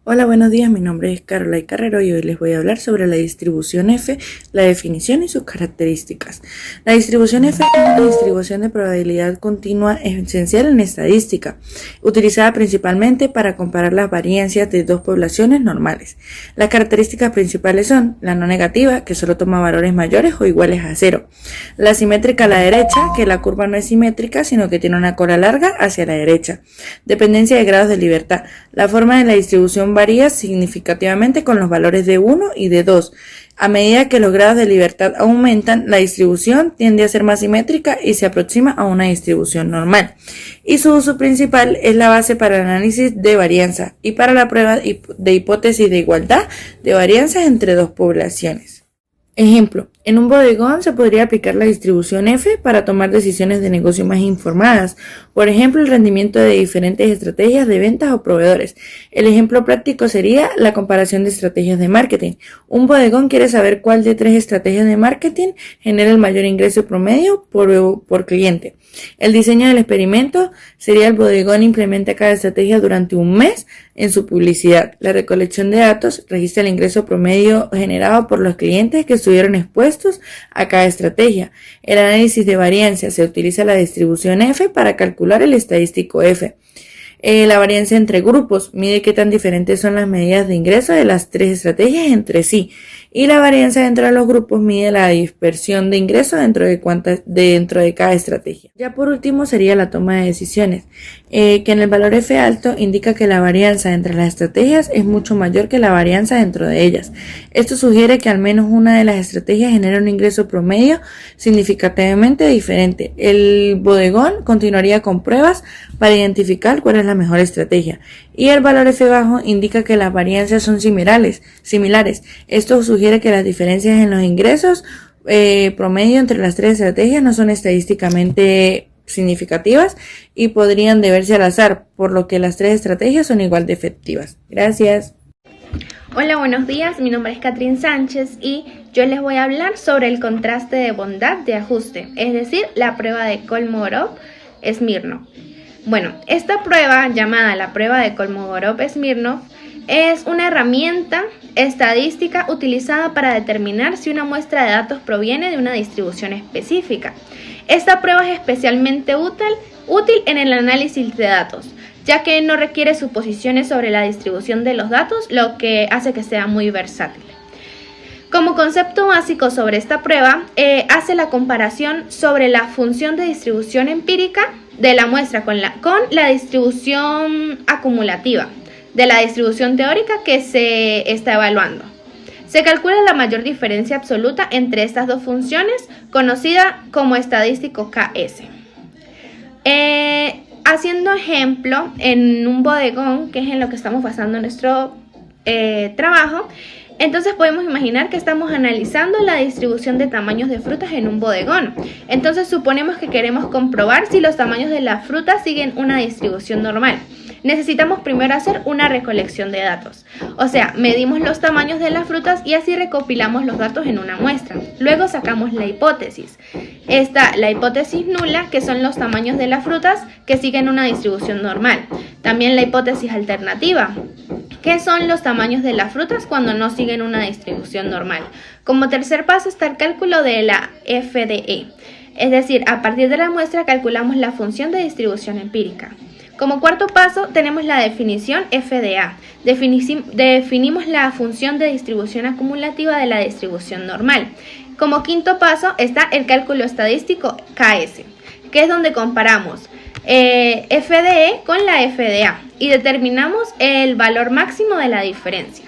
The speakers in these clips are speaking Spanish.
Hola, buenos días, mi nombre es Carola Carrero y hoy les voy a hablar sobre la distribución F, la definición y sus características. La distribución F es una distribución de probabilidad continua esencial en estadística, utilizada principalmente para comparar las variancias de dos poblaciones normales. Las características principales son la no negativa, que solo toma valores mayores o iguales a 0, la simétrica a la derecha, que la curva no es simétrica, sino que tiene una cola larga hacia la derecha, dependencia de grados de libertad. La forma de la distribución varía significativamente con los valores de 1 y de 2. A medida que los grados de libertad aumentan, la distribución tiende a ser más simétrica y se aproxima a una distribución normal. Y su uso principal es la base para el análisis de varianza y para la prueba de hipótesis de igualdad de varianzas entre dos poblaciones. Ejemplo, en un bodegón se podría aplicar la distribución F para tomar decisiones de negocio más informadas, por ejemplo, el rendimiento de diferentes estrategias de ventas o proveedores. El ejemplo práctico sería la comparación de estrategias de marketing. Un bodegón quiere saber cuál de 3 estrategias de marketing genera el mayor ingreso promedio por cliente. El diseño del experimento sería el bodegón implementa cada estrategia durante un mes en su publicidad. La recolección de datos registra el ingreso promedio generado por los clientes que estuvieron expuestos a cada estrategia. El análisis de varianza se utiliza la distribución F para calcular el estadístico F. La varianza entre grupos mide qué tan diferentes son las medidas de ingreso de las 3 estrategias entre sí. Y la varianza dentro de los grupos mide la dispersión de ingreso dentro de cada estrategia. Ya por último sería la toma de decisiones, que en el valor F alto indica que la varianza entre las estrategias es mucho mayor que la varianza dentro de ellas. Esto sugiere que al menos una de las estrategias genera un ingreso promedio significativamente diferente. El bodegón continuaría con pruebas para identificar cuál es la mejor estrategia. Y el valor F bajo indica que las varianzas son similares. Esto sugiere que las diferencias en los ingresos promedio entre las 3 estrategias no son estadísticamente significativas y podrían deberse al azar, por lo que las 3 estrategias son igual de efectivas. Gracias. Hola, buenos días, mi nombre es Catherine Sánchez y yo les voy a hablar sobre el contraste de bondad de ajuste, es decir, la prueba de Kolmogorov-Smirnov. Bueno, esta prueba, llamada la prueba de Kolmogorov-Smirnov, es una herramienta estadística utilizada para determinar si una muestra de datos proviene de una distribución específica. Esta prueba es especialmente útil en el análisis de datos, ya que no requiere suposiciones sobre la distribución de los datos, lo que hace que sea muy versátil. Como concepto básico sobre esta prueba, hace la comparación sobre la función de distribución empírica de la muestra con la distribución acumulativa de la distribución teórica que se está evaluando. Se calcula la mayor diferencia absoluta entre estas dos funciones, conocida como estadístico KS. Haciendo ejemplo, en un bodegón, que es en lo que estamos basando nuestro trabajo, entonces podemos imaginar que estamos analizando la distribución de tamaños de frutas en un bodegón. Entonces suponemos que queremos comprobar si los tamaños de las frutas siguen una distribución normal. Necesitamos primero hacer una recolección de datos. O sea, medimos los tamaños de las frutas y así recopilamos los datos en una muestra. Luego sacamos la hipótesis. Está la hipótesis nula, que son los tamaños de las frutas que siguen una distribución normal. También la hipótesis alternativa, que son los tamaños de las frutas cuando no siguen una distribución normal. Como tercer paso está el cálculo de la FDE. Es decir, a partir de la muestra calculamos la función de distribución empírica. Como cuarto paso tenemos la definición FDA. Definimos la función de distribución acumulativa de la distribución normal. Como quinto paso está el cálculo estadístico KS, que es donde comparamos FDE con la FDA y determinamos el valor máximo de la diferencia.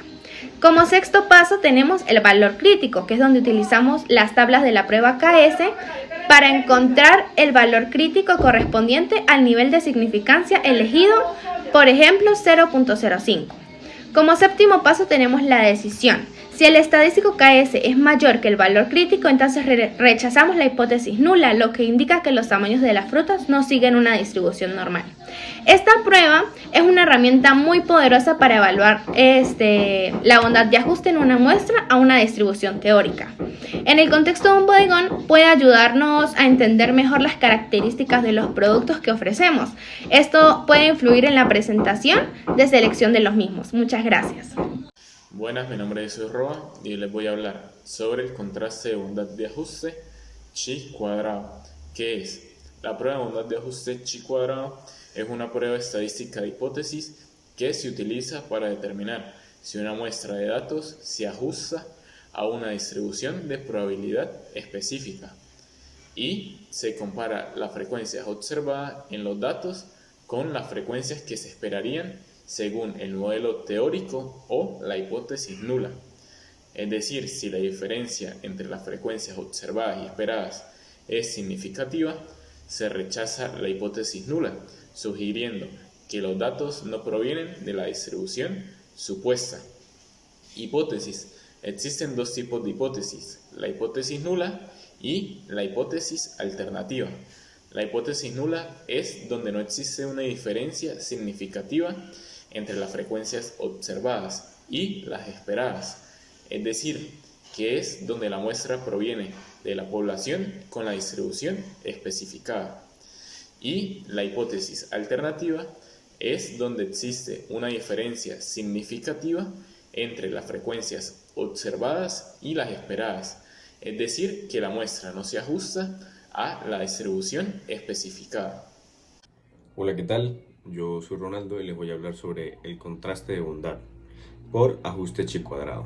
Como sexto paso tenemos el valor crítico, que es donde utilizamos las tablas de la prueba KS para encontrar el valor crítico correspondiente al nivel de significancia elegido, por ejemplo 0.05. Como séptimo paso tenemos la decisión. Si el estadístico KS es mayor que el valor crítico, entonces rechazamos la hipótesis nula, lo que indica que los tamaños de las frutas no siguen una distribución normal. Esta prueba es una herramienta muy poderosa para evaluar la bondad de ajuste en una muestra a una distribución teórica. En el contexto de un bodegón puede ayudarnos a entender mejor las características de los productos que ofrecemos. Esto puede influir en la presentación de selección de los mismos. Muchas gracias. Buenas, mi nombre es Jesús Roa y les voy a hablar sobre el contraste de bondad de ajuste chi cuadrado. ¿Qué es? La prueba de bondad de ajuste chi cuadrado es una prueba estadística de hipótesis que se utiliza para determinar si una muestra de datos se ajusta a una distribución de probabilidad específica y se compara las frecuencias observadas en los datos con las frecuencias que se esperarían según el modelo teórico o la hipótesis nula. Es decir, si la diferencia entre las frecuencias observadas y esperadas es significativa, se rechaza la hipótesis nula, sugiriendo que los datos no provienen de la distribución supuesta. Hipótesis. Existen dos tipos de hipótesis, la hipótesis nula y la hipótesis alternativa. La hipótesis nula es donde no existe una diferencia significativa entre las frecuencias observadas y las esperadas, es decir, que es donde la muestra proviene de la población con la distribución especificada. Y la hipótesis alternativa es donde existe una diferencia significativa entre las frecuencias observadas y las esperadas, es decir, que la muestra no se ajusta a la distribución especificada. Hola, ¿qué tal? Yo soy Ronaldo y les voy a hablar sobre el contraste de bondad por ajuste chi cuadrado.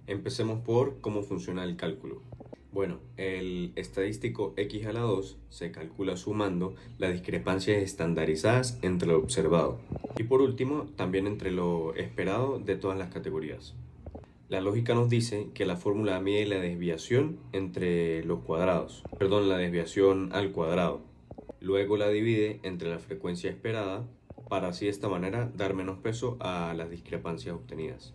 Empecemos por cómo funciona el cálculo. Bueno, el estadístico x a la 2 se calcula sumando las discrepancias estandarizadas entre lo observado y por último también entre lo esperado de todas las categorías. La lógica nos dice que la fórmula mide la desviación entre los cuadrados, la desviación al cuadrado. Luego la divide entre la frecuencia esperada para así de esta manera dar menos peso a las discrepancias obtenidas.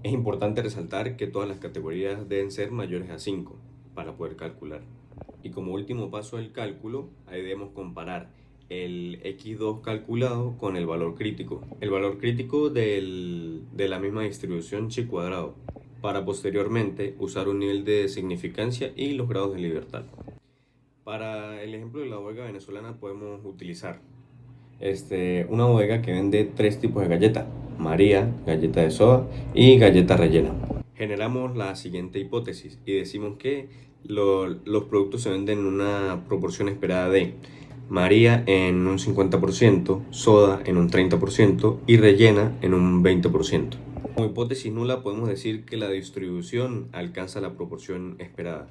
Es importante resaltar que todas las categorías deben ser mayores a 5 para poder calcular. Y como último paso del cálculo, ahí debemos comparar el x2 calculado con el valor crítico. El valor crítico de la misma distribución chi cuadrado, para posteriormente usar un nivel de significancia y los grados de libertad. Para el ejemplo de la bodega venezolana podemos utilizar una bodega que vende 3 tipos de galleta: María, galleta de soda y galleta rellena. Generamos la siguiente hipótesis y decimos que los productos se venden en una proporción esperada de María en un 50%, soda en un 30% y rellena en un 20%. Como hipótesis nula podemos decir que la distribución alcanza la proporción esperada.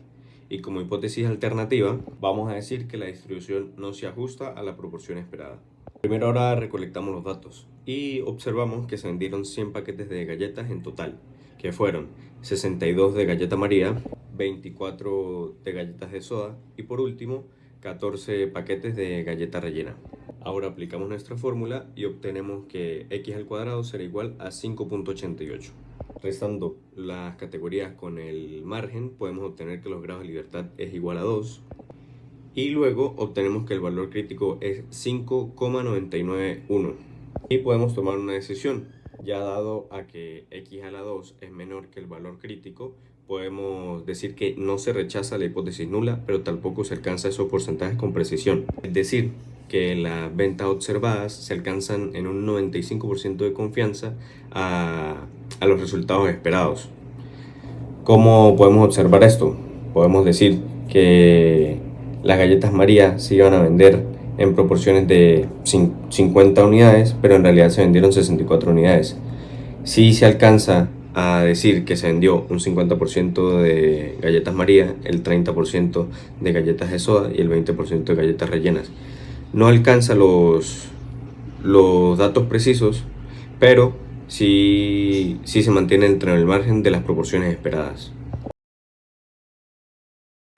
Y como hipótesis alternativa vamos a decir que la distribución no se ajusta a la proporción esperada. Primero ahora recolectamos los datos y observamos que se vendieron 100 paquetes de galletas en total, que fueron 62 de galleta María, 24 de galletas de soda y por último 14 paquetes de galleta rellena. Ahora aplicamos nuestra fórmula y obtenemos que x al cuadrado será igual a 5.88. Restando las categorías con el margen podemos obtener que los grados de libertad es igual a 2 y luego obtenemos que el valor crítico es 5,991 y podemos tomar una decisión. Ya dado a que x a la 2 es menor que el valor crítico, podemos decir que no se rechaza la hipótesis nula, pero tampoco se alcanza esos porcentajes con precisión. Es decir, que las ventas observadas se alcanzan en un 95% de confianza a los resultados esperados. ¿Cómo podemos observar esto? Podemos decir que las galletas María se iban a vender en proporciones de 50 unidades, pero en realidad se vendieron 64 unidades. Sí se alcanza a decir que se vendió un 50% de galletas María, el 30% de galletas de soda y el 20% de galletas rellenas. No alcanza los datos precisos, pero sí se mantiene entre el margen de las proporciones esperadas.